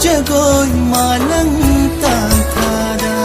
Jagoi मालंग तांथादा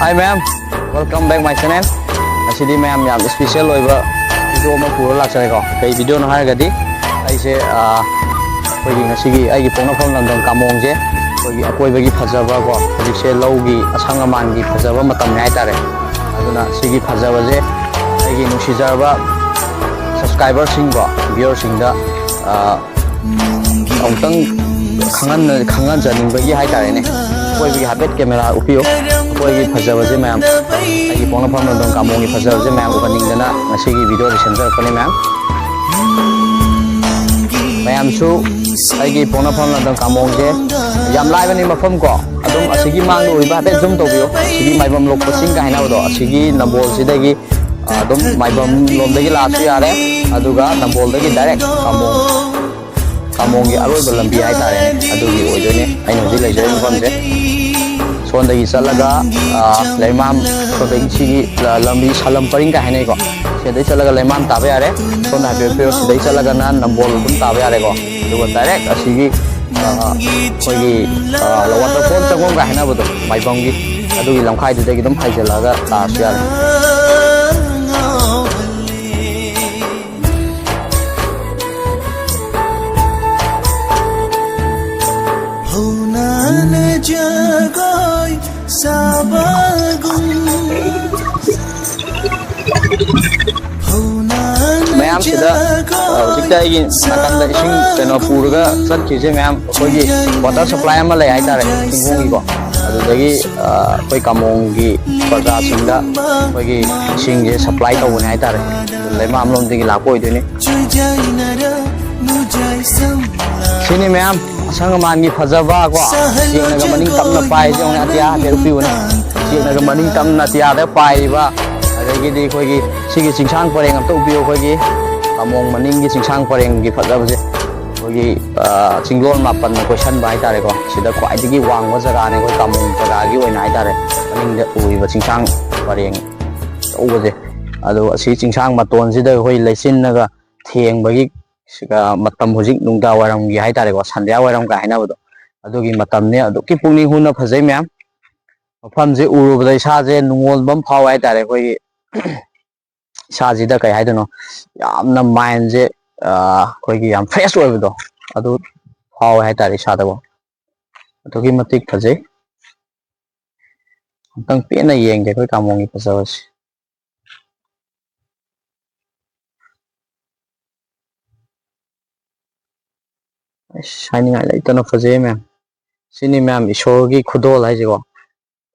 Hi ma'am, welcome back my channel. Actually ma'am yam special oiba video ma pura laksane ko. Kai video no har gadi ai se koi gi ngasi gi ai gi pona phom landong kamong je koi gi akoi bagi phajaba ko hojik se low gi asanga man gi phajaba matam nai tare. Aduna sigi phajaba je ai gi nusi jarba subscriber sing ko viewer sing da autang khangan janing bagi hai tare ne. Koi bagi habet camera upio कोई फजब से ma'am आई पोना फम दम कामों की फजब से ma'am opening दना ngasi की video sensor पने मैम मैम सु आई की पोना फम दम कामों से याम लाइव नि मफम को अदम असिगी मांग रो इबा बे जुम तो बियो सिगी माइबम लोक पसिंग का हैना बदो असिगी नंबोल सिदगी अदम माइबम लोम दगी लासु यारे अदुगा नंबोल दगी डायरेक्ट कामों की अरोय बलंबी हाय तारे अदुगी ओजोने आई नो दि लेजर मफम से सोंदगी चलगा लेमाम सोदगी लंबी सलम परिंग का हैने को सेदै चलगा लेमाम ताबे यारे सोना पे सेदै चलगा ना नंबोल दुम ताबे यारे को दुगो डायरेक्ट असिगी कोई वाटरफॉल चंगों का हैना बदो माइबंगी अदुगी लमखाइ दुदगी दुम हाइजलागा तास यारे मैम सिदा जिक्ता आई नाकंदा इसिंग कनो पुरगा चटखिसे मैम कोई वाटर सप्लाई अमा ले हाइतारे सिंगोंगी को अदुदगी कोई कामोंगी प्रजा सिंगदा कोई इसिंग जे सप्लाई तौने हाइतारे लेमाम लोमदगी लाको ओइदोने सिनी मैम संगमान की फजबा को जेंगा मनिंग तमना पाइ जोंग अतिया बेरुपिउने जेंगा मनिंग तमना तिया दे पाइबा अदगी कोई सिगी चिंसांग परेंग अम तौबियो कोई कामोंग मनिंग की चिंसांग परेंग की फजबसे कोई चिंगलोन मापन क्वेश्चन बाय तारे को सिदा ख्वाइदगी वांगबा जगह ने कोई कामोंग जगह की ओइना हाय तारे मनिंग दे उइबा चिंसांग परेंग तौबजे अदो असि चिंसांग मतोन सिदा कोई लेसिनगा थेंगबगी मतम हुजिक नुंगा वारम की हाय तारे को संध्या वारम का हैना बदो अदुगी मतम ने अदुकी पुंगनी हुना फजै मैम मफम जे उरुबदा इसाजे नुंगोल बम फाव हाय तारे कोई इसाजिदा कई हायदनो यामना माइंड जे कोई की याम फ्रेश ओइबदो अदु फाव हाय तारे इसादबो अदुगी मतिक फजै तंग पेना येंगे कोई कामोंगी फजबस शाइनिंग आई लाइट न फजे मैम सिनी मैम ईश्वर की खुदोल है जेको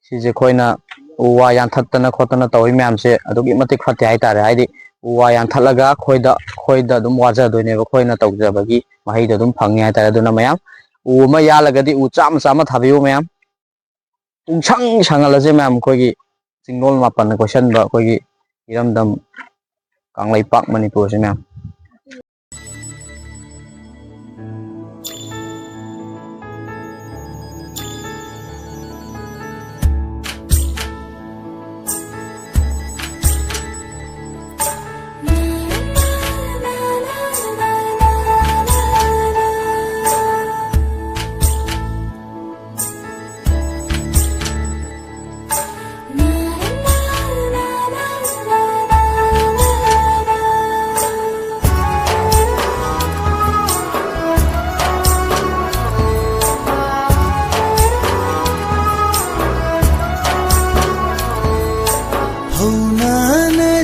सिजे खोइना उवा यानथतना खोतना तोइ मैम से अदुगी मतिक फते हाय तारे हाइदि उवा यानथलगा खोइदा दुम वाजा दोइनेबो खोइना तौजबगी माहिदा दुम फंगे हाय तारे दुना मैम उ अमा यालगदि उ चाम चाम थाबियो मैम पुंसंग संगलसे मैम कोई चिंगोल मापन क्वेश्चन बा कोई इरमदम कांगलाइपाक मणिपुर से ma'am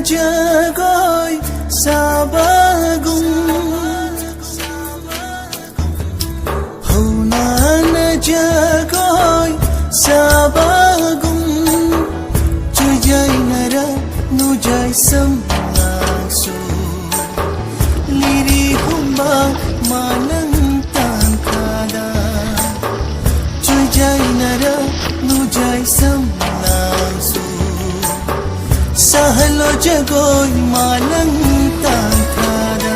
Jagoy sabagum Hunan jagoy sabagum Tujay nara nujay samlaso Liri humba manang tangkada Tujay nara nujay samlaso Sahalo jagoy malang tangkada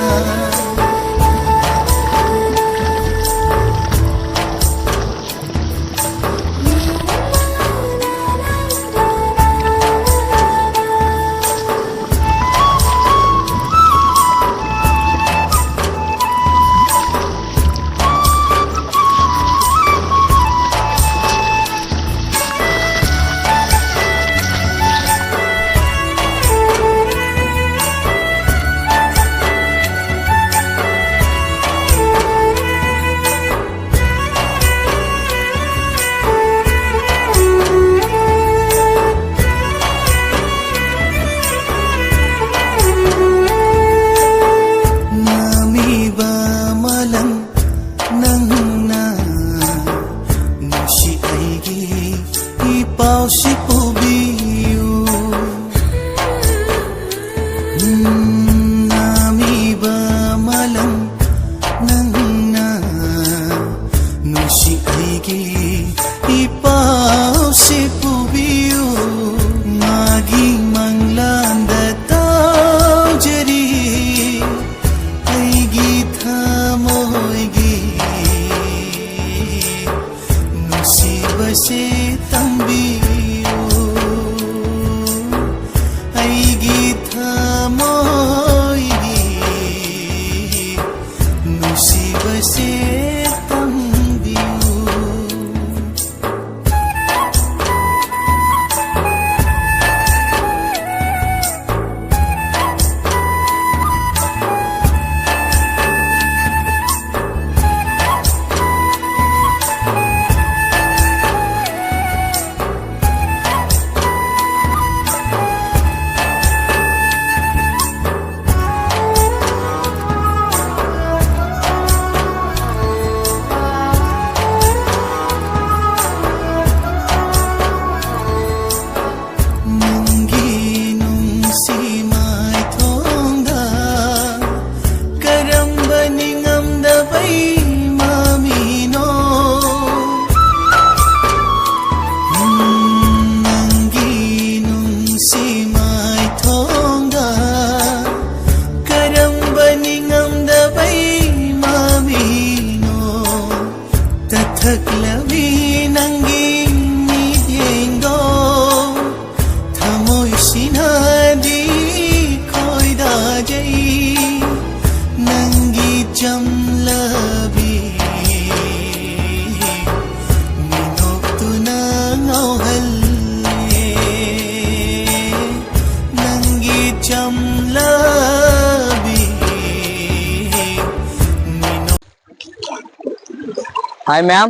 Hi ma'am,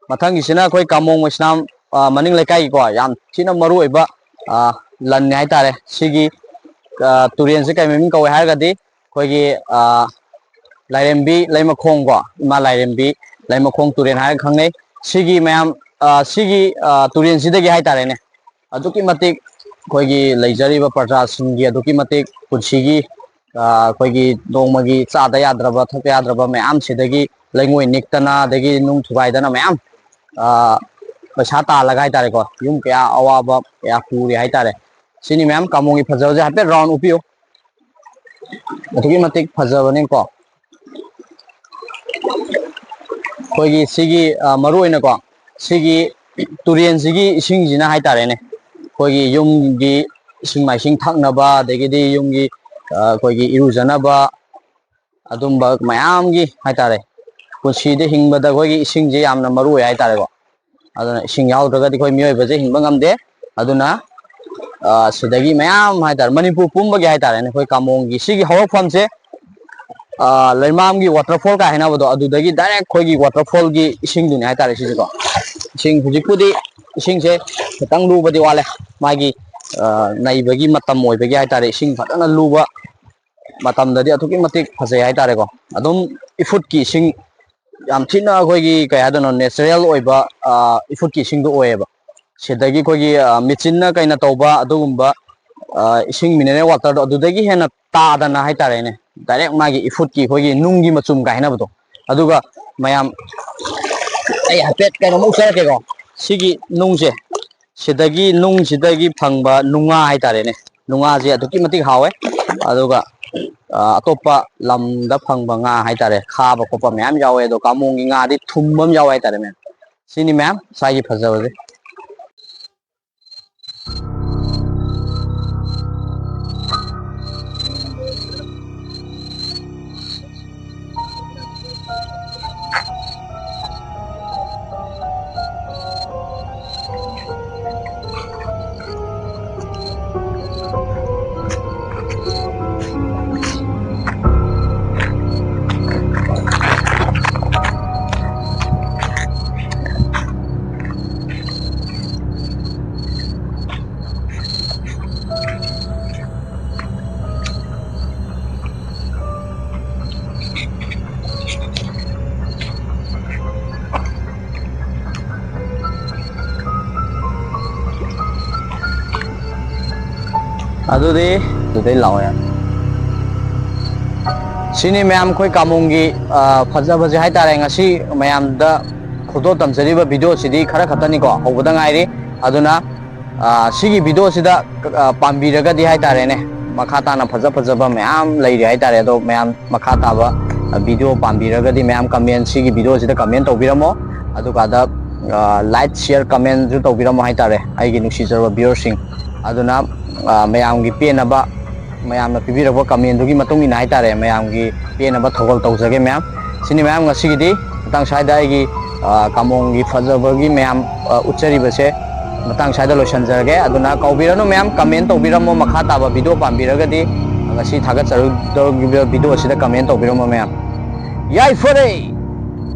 mathang isina koi kamong isnam maning lekai ko yam china maru iba lan hai tare sigi turian se kai ming ko ha ga di koi gi lairembi laimakhong ko ma lairembi laimakhong turian ha khangne sigi ma'am sigi turian sida gi hai tare ne aduki matik koi gi leijari ba praja sing gi aduki matik punsigi ꯑꯩꯈꯣꯏꯒꯤ ꯅꯣꯡꯃꯒꯤ ꯆꯥꯗ ꯌꯥꯗ꯭ꯔꯕ ꯊꯛꯄ ꯌꯥꯗ꯭ꯔꯕ ꯃꯌꯥꯝꯁꯤꯗꯒꯤ ꯂꯩꯉꯣꯏ ꯅꯤꯛꯇꯅ ꯑꯗꯒꯤ ꯅꯨꯡ ꯊꯨꯒꯥꯏꯗꯅ ꯃꯌꯥꯝ ꯄꯩꯁꯥ ꯇꯥꯜꯂꯒ ꯍꯥꯏꯇꯥꯔꯦꯀꯣ ꯌꯨꯝ ꯀꯌꯥ ꯑꯋꯥꯕ ꯀꯌꯥ ꯄꯨꯔꯤ ꯍꯥꯏꯇꯥꯔꯦ ꯁꯤꯅꯤ ꯃꯌꯥꯝ ꯀꯥꯃꯣꯡꯒꯤ ꯐꯖꯕꯁꯦ ꯍꯥꯏꯐꯦꯠ ꯔꯥꯎꯟ ꯎꯞꯄꯤꯌꯨ ꯑꯗꯨꯛꯀꯤ ꯃꯇꯤꯛ ꯐꯖꯕꯅꯤꯀꯣ ꯑꯩꯈꯣꯏꯒꯤ ꯁꯤꯒꯤ ꯃꯔꯨ ꯑꯣꯏꯅꯀꯣ ꯁꯤꯒꯤ ꯇꯨꯔꯦꯟꯁꯤꯒꯤ ꯏꯁꯤꯡꯁꯤꯅ ꯍꯥꯏꯇꯥꯔꯦꯅꯦ ꯑꯩꯈꯣꯏꯒꯤ ꯌꯨꯝꯒꯤ ꯏꯁꯤꯡ ꯃꯥꯏꯁꯤꯡ ꯊꯛꯅꯕ ꯑꯗꯒꯤꯗꯤ ꯌꯨꯝꯒꯤ ꯑꯩꯈꯣꯏꯒꯤ ꯏꯔꯨꯖꯅꯕ ꯑꯗꯨꯝꯕ ꯃꯌꯥꯝꯒꯤ ꯍꯥꯏꯇꯥꯔꯦ ꯄꯨꯟꯁꯤꯗ ꯍꯤꯡꯕꯗ ꯑꯩꯈꯣꯏꯒꯤ ꯏꯁꯤꯡꯁꯦ ꯌꯥꯝꯅ ꯃꯔꯨ ꯑꯣꯏ ꯍꯥꯏꯇꯥꯔꯦꯀꯣ ꯑꯗꯨꯅ ꯏꯁꯤꯡ ꯌꯥꯎꯗ꯭ꯔꯒꯗꯤ ꯑꯩꯈꯣꯏ ꯃꯤꯑꯣꯏꯕꯁꯦ ꯍꯤꯡꯕ ꯉꯝꯗꯦ ꯑꯗꯨꯅ ꯁꯤꯗꯒꯤ ꯃꯌꯥꯝ ꯍꯥꯏꯇꯥꯔꯦ ꯃꯅꯤꯄꯨꯔ ꯄꯨꯝꯕꯒꯤ ꯍꯥꯏꯇꯥꯔꯦꯅꯦ ꯑꯩꯈꯣꯏ ꯀꯥꯃꯣꯡꯒꯤ ꯁꯤꯒꯤ ꯍꯧꯔꯛꯐꯝꯁꯦ ꯂꯩꯃꯥꯝꯒꯤ ꯋꯥꯇꯔꯐꯣꯜ ꯀ ꯍꯥꯏꯅꯕꯗꯣ ꯑꯗꯨꯗꯒꯤ ꯗꯥꯏꯔꯦꯛ ꯑꯩꯈꯣꯏꯒꯤ ꯋꯥꯇꯔꯐꯣꯜꯒꯤ ꯏꯁꯤꯡꯗꯨꯅꯤ ꯍꯥꯏꯇꯥꯔꯦ ꯁꯤꯁꯦꯀꯣ ꯏꯁꯤꯡ ꯍꯧꯖꯤꯛꯄꯨꯗꯤ ꯏꯁꯤꯡꯁꯦ ꯈꯤꯇꯪ ꯂꯨꯕꯗꯤ ꯋꯥꯠꯂꯦ ꯃꯥꯒꯤ ꯅꯩꯕꯒꯤ ꯃꯇꯝ ꯑꯣꯏꯕꯒꯤ ꯍꯥꯏꯇꯥꯔꯦ ꯏꯁꯤꯡ ꯐꯖꯅ ꯂꯨꯕ ꯃꯇꯝꯗꯗꯤ ꯑꯗꯨꯛꯀꯤ ꯃꯇꯤꯛ ꯐꯖꯩ ꯍꯥꯏꯇꯥꯔꯦꯀꯣ ꯑꯗꯨꯝ ꯏꯐꯨꯠꯀꯤ ꯏꯁꯤꯡ ꯌꯥꯝ ꯊꯤꯅ ꯑꯩꯈꯣꯏꯒꯤ ꯀꯩ ꯍꯥꯏꯗꯣꯏꯅꯣ ꯅꯦꯆꯔꯦꯜ ꯑꯣꯏꯕ ꯏꯐꯨꯠꯀꯤ ꯏꯁꯤꯡꯗꯣ ꯑꯣꯏꯌꯦꯕ ꯁꯤꯗꯒꯤ ꯑꯩꯈꯣꯏꯒꯤ ꯃꯦꯆꯤꯟꯅ ꯀꯩꯅ ꯇꯧꯕ ꯑꯗꯨꯒꯨꯝꯕ ꯏꯁꯤꯡ ꯃꯤꯅꯔꯦꯜ ꯋꯥꯇꯔꯗꯣ ꯑꯗꯨꯗꯒꯤ ꯍꯦꯟꯅ ꯇꯥꯗꯅ ꯍꯥꯏꯇꯥꯔꯦꯅꯦ ꯗꯥꯏꯔꯦꯛ ꯃꯥꯒꯤ ꯏꯐꯨꯠꯀꯤ ꯑꯩꯈꯣꯏꯒꯤ ꯅꯨꯡꯒꯤ ꯃꯆꯨꯝ ꯀꯥ ꯍꯥꯏꯅꯕꯗꯣ ꯑꯗꯨꯒ ꯃꯌꯥꯝ ꯑꯩ ꯍꯥꯏꯐꯦꯠ ꯀꯩꯅꯣꯃ ꯎꯠꯆꯔꯛꯀꯦꯀꯣ ꯁꯤꯒꯤ ꯅꯨꯡꯁꯦ ꯁꯤꯗꯒꯤ ꯅꯨꯡꯁꯤꯗꯒꯤ ꯐꯪꯕ ꯅꯨꯡꯉꯥ ꯍꯥꯏꯇꯥꯔꯦꯅꯦ ꯅꯨꯡꯉꯥꯁꯦ ꯑꯗꯨꯛꯀꯤ ꯃꯇꯤꯛ ꯍꯥꯎꯋꯦ ꯑꯗꯨꯒ ꯑꯇꯣꯞꯄ ꯂꯝꯗ ꯐꯪꯕ ꯉꯥ ꯍꯥꯏꯇꯥꯔꯦ ꯈꯥꯕ ꯈꯣꯠꯄ ꯃꯌꯥꯝ ꯌꯥꯎꯋꯦ ꯑꯗꯣ ꯀꯥꯃꯣꯡꯒꯤ ꯉꯥꯗꯤ ꯊꯨꯝꯕ ꯑꯃ ꯌꯥꯎꯋꯦ ꯍꯥꯏꯇꯥꯔꯦ ꯃꯌꯥꯝ ꯁꯤꯅꯤ ꯃꯌꯥꯝ ꯁ꯭ꯋꯥꯏꯒꯤ ꯐꯖꯕꯁꯦ ꯑꯗꯨꯗꯩ ꯂꯥꯛꯑꯣ ꯁꯤꯅꯤ ꯃꯌꯥꯝ ꯑꯩꯈꯣꯏ ꯀꯥꯃꯣꯡꯒꯤ ꯐꯖꯕꯁꯦ ꯍꯥꯏꯇꯥꯔꯦ ꯉꯁꯤ ꯃꯌꯥꯝꯗ ꯐꯣꯇꯣ ꯇꯝꯖꯔꯤꯕ ꯚꯤꯗꯤꯑꯣꯁꯤꯗꯤ ꯈꯔ ꯈꯛꯇꯅꯤꯀꯣ ꯍꯧꯕꯗ ꯉꯥꯏꯔꯤ ꯑꯗꯨꯅ ꯁꯤꯒꯤ ꯚꯤꯗꯤꯑꯣꯁꯤꯗ ꯄꯥꯝꯕꯤꯔꯒꯗꯤ ꯍꯥꯏꯇꯥꯔꯦꯅꯦ ꯃꯈꯥ ꯇꯥꯅ ꯐꯖꯕ ꯃꯌꯥꯝ ꯂꯩꯔꯤ ꯍꯥꯏꯇꯥꯔꯦ ꯑꯗꯣ ꯃꯌꯥꯝ ꯃꯈꯥ ꯇꯥꯕ ꯚꯤꯗꯤꯑꯣ ꯄꯥꯝꯕꯤꯔꯒꯗꯤ ꯃꯌꯥꯝ ꯀꯃꯦꯟ ꯁꯤꯒꯤ ꯚꯤꯗꯤꯑꯣꯁꯤꯗ ꯀꯃꯦꯟ ꯇꯧꯕꯤꯔꯝꯃꯣ ꯑꯗꯨꯒ ꯂꯥꯏꯛ ꯁꯤꯌꯔ ꯀꯃꯦꯟꯁꯨ ꯇꯧꯕꯤꯔꯝꯃꯣ ꯍꯥꯏꯇꯥꯔꯦ ꯑꯩꯒꯤ ꯅꯨꯡꯁꯤꯖꯔꯕ ꯚꯤꯌꯔꯁꯤꯡ ꯑꯗꯨꯅ ꯃꯌꯥꯝꯒꯤ ꯄꯦꯟꯅꯕ ꯃꯌꯥꯝꯅ ꯄꯤꯕꯤꯔꯛꯄ ꯀꯃꯦꯟꯗꯨꯒꯤ ꯃꯇꯨꯡ ꯏꯟꯅ ꯍꯥꯏꯇꯥꯔꯦ ꯃꯌꯥꯝꯒꯤ ꯄꯦꯟꯅꯕ ꯊꯧꯒꯜ ꯇꯧꯖꯒꯦ ꯃꯌꯥꯝ ꯁꯤꯅꯤ ꯃꯌꯥꯝ ꯉꯁꯤꯒꯤꯗꯤ ꯃꯇꯥꯡ ꯁ꯭ꯋꯥꯏꯗ ꯑꯩꯒꯤ ꯀꯥꯃꯣꯡꯒꯤ ꯐꯖꯕꯒꯤ ꯃꯌꯥꯝ ꯎꯠꯆꯔꯤꯕꯁꯦ ꯃꯇꯥꯡ ꯁ꯭ꯋꯥꯏꯗ ꯂꯣꯏꯁꯤꯟꯖꯔꯒꯦ ꯑꯗꯨꯅ ꯀꯧꯕꯤꯔꯅꯨ ꯃꯌꯥꯝ ꯀꯃꯦꯟ ꯇꯧꯕꯤꯔꯝꯃꯣ ꯃꯈꯥ ꯇꯥꯕ ꯚꯤꯗꯤꯑꯣ ꯄꯥꯝꯕꯤꯔꯒꯗꯤ ꯉꯁꯤ ꯊꯥꯒꯠꯆꯔꯨꯗꯧꯔꯤꯕ ꯚꯤꯗꯤꯑꯣ ꯑꯁꯤꯗ ꯀꯃꯦꯟ ꯇꯧꯕꯤꯔꯝꯃꯣ ꯃꯌꯥꯝ ꯌꯥꯏꯐꯔꯦ